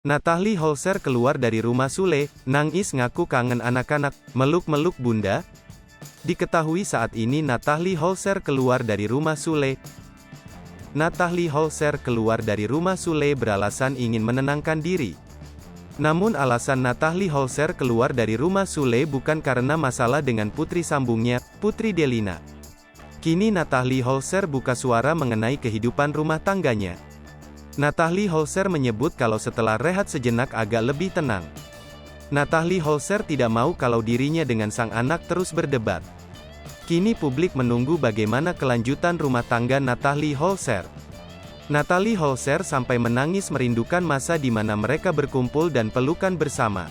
Natalie Holzer keluar dari rumah Sule, nangis ngaku kangen anak-anak, meluk-meluk bunda. Diketahui saat ini Natalie Holzer keluar dari rumah Sule. Natalie Holzer keluar dari rumah Sule beralasan ingin menenangkan diri. Namun alasan Natalie Holzer keluar dari rumah Sule bukan karena masalah dengan putri sambungnya, Putri Delina. Kini Natalie Holzer buka suara mengenai kehidupan rumah tangganya. Natalie Holzer menyebut kalau setelah rehat sejenak agak lebih tenang. Natalie Holzer tidak mau kalau dirinya dengan sang anak terus berdebat. Kini publik menunggu bagaimana kelanjutan rumah tangga Natalie Holzer. Natalie Holzer sampai menangis merindukan masa di mana mereka berkumpul dan pelukan bersama.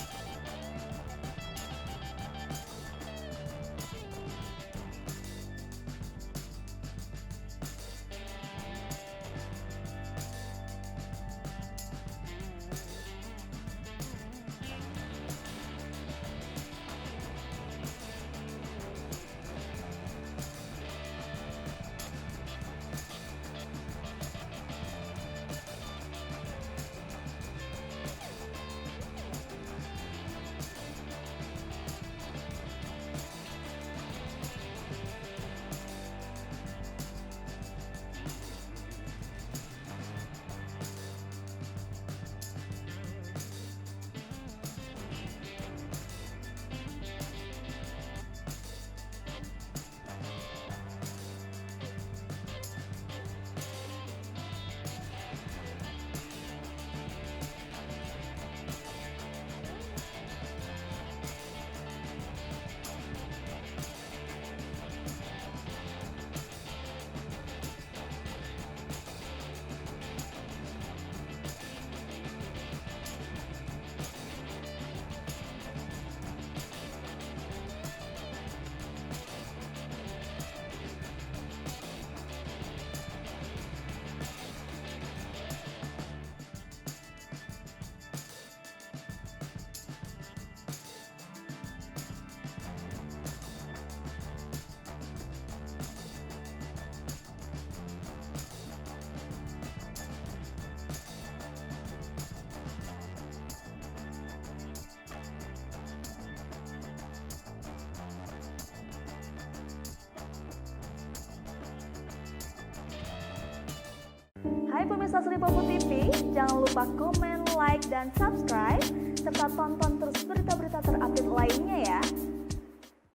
Hai pemirsa Sri Popo TV, jangan lupa komen, like, dan subscribe, serta tonton terus berita-berita terupdate lainnya ya.